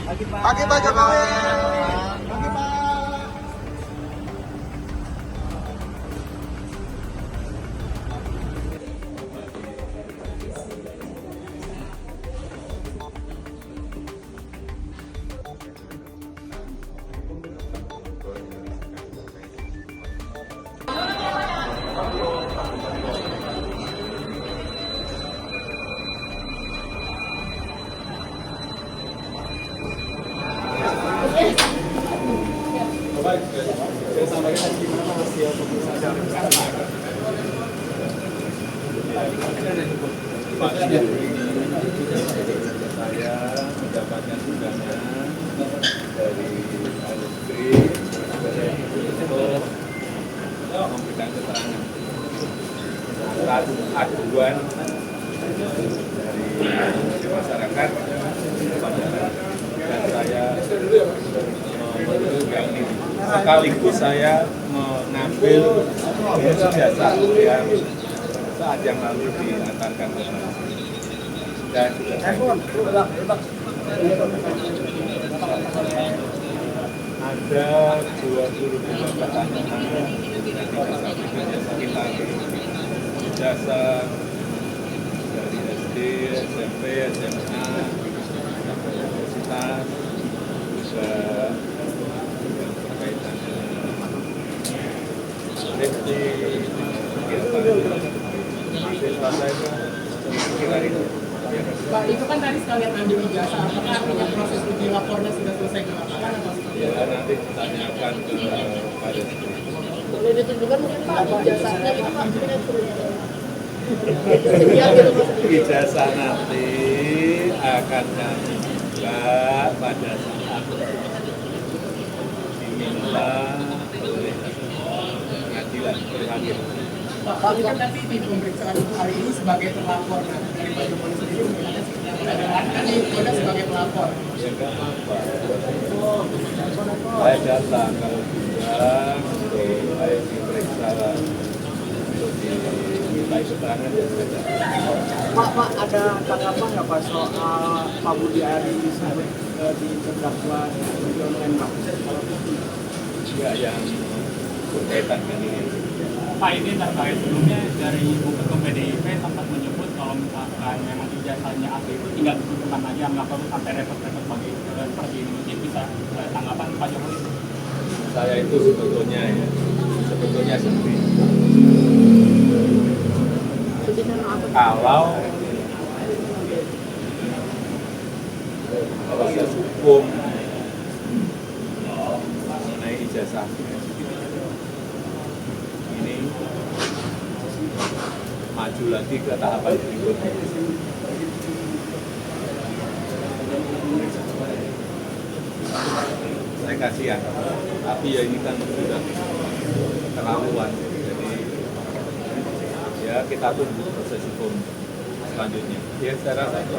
Pagi Pak Jokowi. Pagi Pak. Saya sampaikan gimana hasil pemeriksaan saya mendapatkan undangan dari industri untuk memberikan keterangan atas aduan dari masyarakat dan saya mengundang ini. Sekaligus saya mengambil jasa yang saat yang lalu diantarkan ke dan ada 25 pertanyaan kita jasa dari SD, SMP, SMA, universitas juga berkaitan dengan safety, mahasiswa saya sekitar itu. Pak, itu kan tadi sekalian ambil ijazah, apakah artinya proses uji lapornya sudah selesai ke lapangan atau seperti Ya, nanti ditanyakan kepada Boleh ditunjukkan mungkin Pak ijazahnya itu Pak mungkin ijazah nanti akan kami buka pada saat diminta oleh pengadilan oleh hakim. Pak, ini kan nanti di pemeriksaan hari ini sebagai pelapor, nah dari Pak Jokowi sendiri mengatakan kan Polda sebagai pelapor. Ya nggak apa-apa. Saya datang kalau diundang untuk saya diperiksa untuk dimintai keterangan ya saya datang. Pak, ada tanggapan nggak Pak soal Pak Budi Ari disebut di terdakwa judi online Pak? Ya yang berkaitan dengan ini. Pak, ini terkait sebelumnya dari Ibu Ketum PDIP sempat menyebut kalau misalkan memang ijazahnya asli itu tinggal ditunjukkan aja, nggak perlu sampai repot-repot bagi seperti ini. Mungkin bisa tanggapan Pak Jokowi? Saya itu sebetulnya seperti kalau proses hukum mengenai ijazah ini maju lagi ke tahapan berikutnya. Saya kasihan, tapi ya ini kan sudah keterlaluan. Jadi ya kita tunggu proses hukum selanjutnya. Ya saya rasa itu.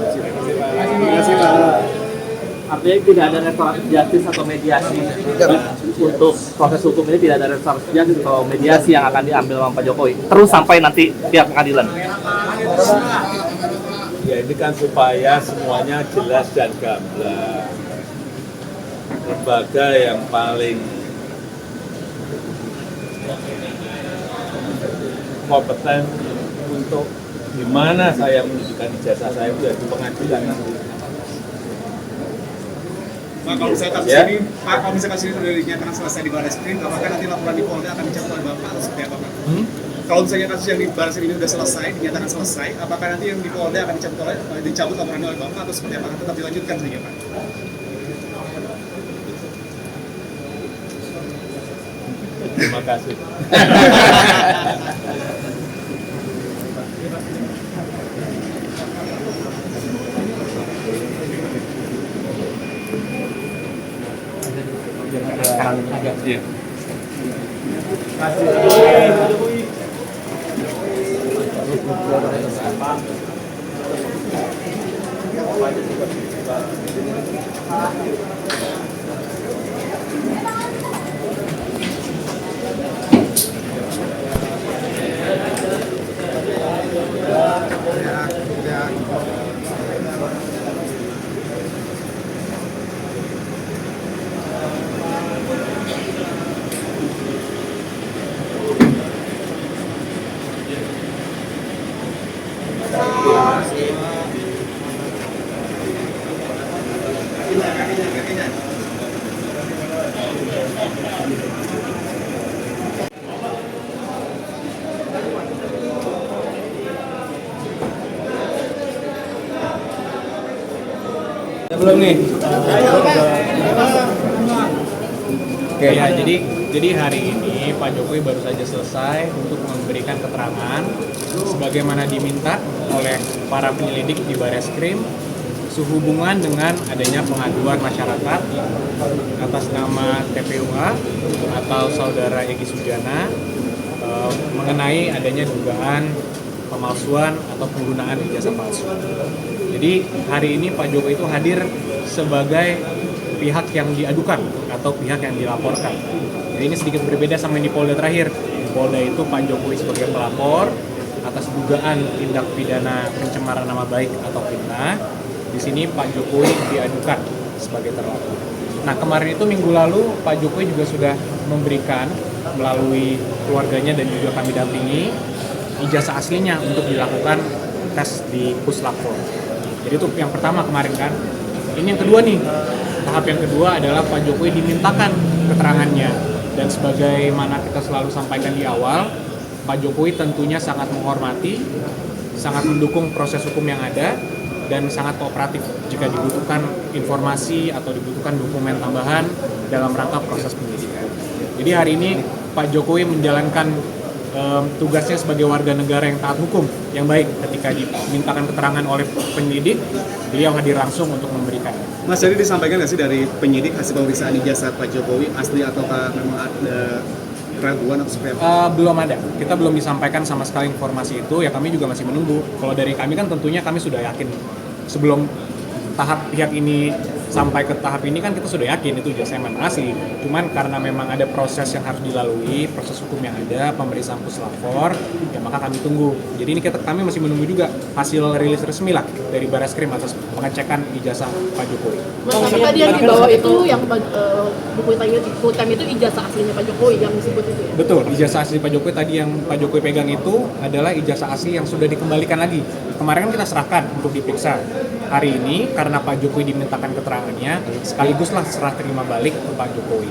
Terima kasih Pak. Artinya tidak ada restoratif justice atau mediasi untuk proses hukum ini, tidak ada restoratif justice atau mediasi yang akan diambil oleh Pak Jokowi terus sampai nanti pihak pengadilan. Ya ini kan supaya semuanya jelas dan gamblang. Lembaga yang paling kompeten untuk di mana saya menunjukkan ijazah saya itu di pengadilan nanti. Pak, kalau misalnya kasus ini, Pak, kalau misalnya kasus ini sudah dinyatakan selesai di Barreskrim, apakah nanti laporan di Polda akan dicabut oleh Bapak atau seperti apa, Pak? Kalau misalnya kasus yang di Barreskrim ini sudah selesai, dinyatakan selesai, apakah nanti yang di Polda akan dicabut laporannya oleh Bapak atau seperti apa? Tetap dilanjutkan saja, Pak? Terima kasih. Iya. Belum nih. Oke ya, jadi hari ini Pak Jokowi baru saja selesai untuk memberikan keterangan sebagaimana diminta oleh para penyelidik di Bareskrim sehubungan dengan adanya pengaduan masyarakat atas nama TPUA atau saudara Egy Sujana mengenai adanya dugaan pemalsuan atau penggunaan ijazah palsu. Jadi hari ini Pak Jokowi itu hadir sebagai pihak yang diadukan atau pihak yang dilaporkan. Jadi ini sedikit berbeda sama yang di Polda terakhir. Di Polda itu Pak Jokowi sebagai pelapor atas dugaan tindak pidana pencemaran nama baik atau fitnah. Di sini Pak Jokowi diadukan sebagai terlapor. Nah, kemarin itu minggu lalu Pak Jokowi juga sudah memberikan melalui keluarganya dan juga kami dampingi ijazah aslinya untuk dilakukan tes di Puslapfor. Jadi itu yang pertama kemarin kan. Ini yang kedua nih. Tahap yang kedua adalah Pak Jokowi dimintakan keterangannya. Dan sebagaimana kita selalu sampaikan di awal, Pak Jokowi tentunya sangat menghormati, sangat mendukung proses hukum yang ada, dan sangat kooperatif jika dibutuhkan informasi atau dibutuhkan dokumen tambahan dalam rangka proses penyidikan. Jadi hari ini Pak Jokowi menjalankan tugasnya sebagai warga negara yang taat hukum yang baik. Ketika dimintakan keterangan oleh penyidik, beliau hadir langsung untuk memberikan. Mas, jadi disampaikan nggak sih dari penyidik hasil pemeriksaan ijazah Pak Jokowi asli ataukah memang ada keraguan atau seperti apa? Belum ada. Kita belum disampaikan sama sekali informasi itu. Ya kami juga masih menunggu. Kalau dari kami kan tentunya kami sudah yakin sebelum tahap pihak ini sampai ke tahap ini kan kita sudah yakin itu ijazah memang asli. Cuman karena memang ada proses yang harus dilalui, proses hukum yang ada, pemeriksaan Puslapfor, ya maka kami tunggu. Jadi ini kami masih menunggu juga hasil rilis resmi lah dari Bareskrim atas pengecekan ijazah Pak Jokowi. Mas, tapi tadi yang dibawa itu yang buku hitam itu ijazah aslinya Pak Jokowi yang disebut itu ya? Betul, ijazah asli Pak Jokowi tadi yang Pak Jokowi pegang itu adalah ijazah asli yang sudah dikembalikan lagi. Kemarin kan kita serahkan untuk diperiksa. Hari ini karena Pak Jokowi dimintakan keterangannya, sekaliguslah serah terima balik ke Pak Jokowi.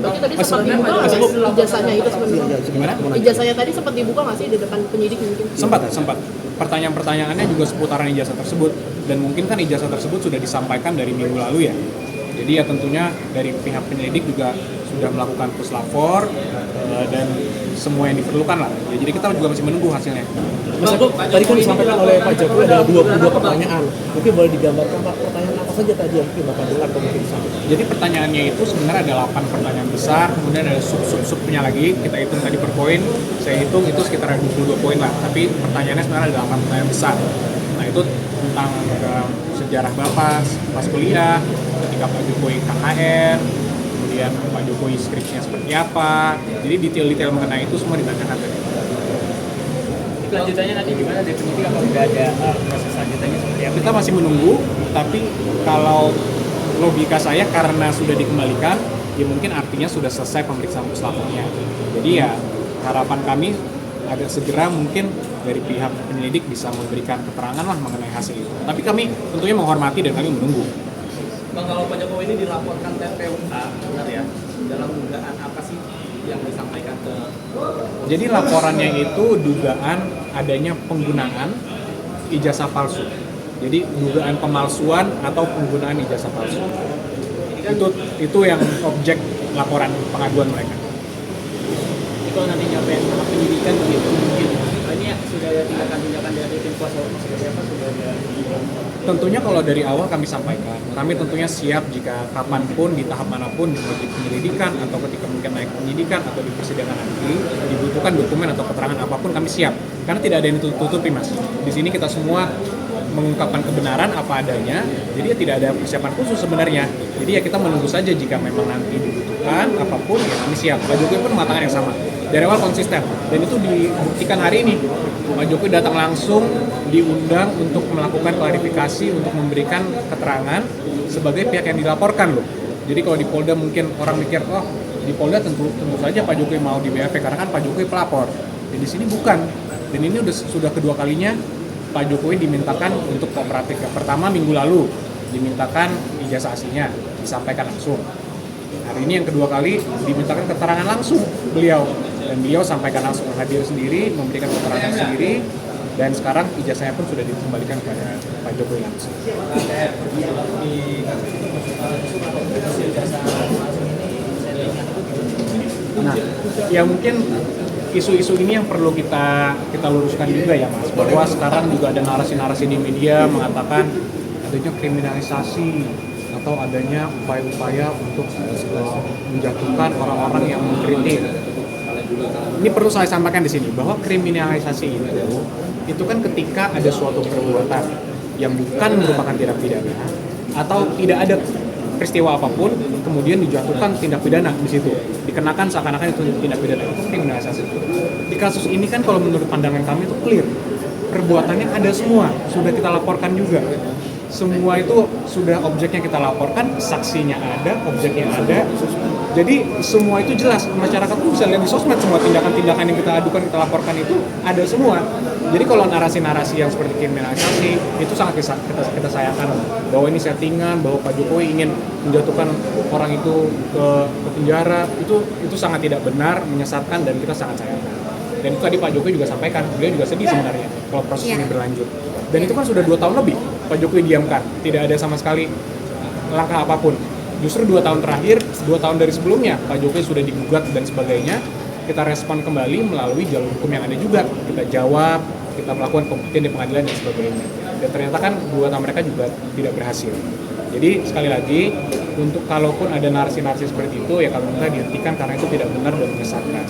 Berarti tadi sempat dibuka nggak sih ijazahnya itu sebenarnya? Gimana? Ijazahnya tadi sempat dibuka nggak sih di depan penyidik mungkin? Sempat. Pertanyaan-pertanyaannya juga seputaran ijazah tersebut. Dan mungkin kan ijazah tersebut sudah disampaikan dari minggu lalu ya. Jadi ya tentunya dari pihak penyelidik juga sudah melakukan Puslapfor dan semua yang diperlukan lah. Ya, jadi kita juga masih menunggu hasilnya. Mas Agus, tadi kan disampaikan oleh Pak Jokowi ada 22 pertanyaan. Mungkin boleh digambarkan Pak, pertanyaan apa saja tadi yang mungkin Bapak dengar atau mungkin disampaikan? Jadi pertanyaannya itu sebenarnya ada 8 pertanyaan besar, kemudian ada sub-subnya lagi, kita hitung tadi per poin, saya hitung itu sekitar 22 poin lah, tapi pertanyaannya sebenarnya ada 8 pertanyaan besar. Nah itu tentang sejarah Bapak pas kuliah, ketika Pak Jokowi KKN, kemudian Pak Jokowi skripsinya seperti apa, jadi detail-detail mengenai itu semua ditanyakan tadi. Lanjutannya nanti gimana dari penyidik, apa udah ada proses selanjutnya seperti apa? Kita masih menunggu, tapi kalau logika saya karena sudah dikembalikan, ya mungkin artinya sudah selesai pemeriksaan Puslapfornya. Jadi ya harapan kami agak segera mungkin dari pihak penyelidik bisa memberikan keterangan lah mengenai hasil itu. Tapi kami tentunya menghormati dan kami menunggu. Bang, kalau Pak Jokowi ini dilaporkan TPUA, benar ya? Dalam dugaan apa sih yang disampaikan ke? Jadi laporannya itu dugaan adanya penggunaan ijazah palsu. Jadi dugaan pemalsuan atau penggunaan ijazah palsu. Itu yang objek laporan pengaduan mereka. Itu nanti nyampe tahap penyidikan begitu mungkin. Ini ya, sudah ada tindakan-tindakan dari tim kuasa hukum seperti apa sudah ada? Tentunya kalau dari awal kami sampaikan, kami tentunya siap jika kapanpun, di tahap manapun, di penyelidikan atau ketika mungkin naik penyidikan atau di persidangan nanti, dibutuhkan dokumen atau keterangan apapun kami siap. Karena tidak ada yang ditutupi, Mas. Di sini kita semua mengungkapkan kebenaran apa adanya, jadi ya tidak ada persiapan khusus sebenarnya. Jadi ya kita menunggu saja jika memang nanti dibutuhkan apapun, ya kami siap. Pak Jokowi pun mengatakan yang sama. Dari awal konsisten, dan itu dibuktikan hari ini. Pak Jokowi datang langsung diundang untuk melakukan klarifikasi, untuk memberikan keterangan sebagai pihak yang dilaporkan loh. Jadi kalau di Polda mungkin orang mikir, oh di Polda tentu saja Pak Jokowi mau di BAP karena kan Pak Jokowi pelapor. di sini bukan. Dan ini sudah kedua kalinya Pak Jokowi dimintakan untuk kooperatif. Yang pertama minggu lalu dimintakan ijazah aslinya, disampaikan langsung. Hari ini yang kedua kali dimintakan keterangan langsung beliau, dan beliau sampaikan langsung, hadir sendiri, memberikan keterangan sendiri, dan sekarang ijazahnya pun sudah dikembalikan kepada Pak Jokowi langsung. Nah, ya mungkin isu-isu ini yang perlu kita luruskan juga ya Mas, bahwa sekarang juga ada narasi-narasi di media mengatakan adanya kriminalisasi atau adanya upaya-upaya untuk menjatuhkan orang-orang yang mengkritik. Ini perlu saya sampaikan di sini bahwa kriminalisasi itu kan ketika ada suatu perbuatan yang bukan merupakan tindak pidana atau tidak ada peristiwa apapun kemudian dijatuhkan tindak pidana di situ, dikenakan seakan-akan itu tindak pidana, itu kriminalisasi. Di kasus ini kan kalau menurut pandangan kami itu clear, perbuatannya ada semua, sudah kita laporkan juga. Semua itu sudah objeknya kita laporkan, saksinya ada, objeknya ada. Jadi semua itu jelas, masyarakat tuh bisa lihat di sosmed semua tindakan-tindakan yang kita adukan, kita laporkan itu ada semua. Jadi kalau narasi-narasi yang seperti kriminalisasi itu sangat kita sayangkan, bahwa ini settingan, bahwa Pak Jokowi ingin menjatuhkan orang itu ke penjara, itu sangat tidak benar, menyesatkan, dan kita sangat sayangkan. Dan itu tadi Pak Jokowi juga sampaikan, beliau juga sedih sebenarnya kalau proses ini berlanjut. Dan itu kan sudah 2 tahun lebih Pak Jokowi diamkan, tidak ada sama sekali langkah apapun. Justru 2 tahun terakhir, 2 tahun dari sebelumnya, Pak Jokowi sudah digugat dan sebagainya, kita respon kembali melalui jalur hukum yang ada juga. Kita jawab, kita melakukan pembuktian di pengadilan dan sebagainya. Dan ternyata kan gugatan mereka juga tidak berhasil. Jadi sekali lagi, untuk kalaupun ada narasi-narasi seperti itu, ya kalau kita dihentikan karena itu tidak benar dan menyesatkan.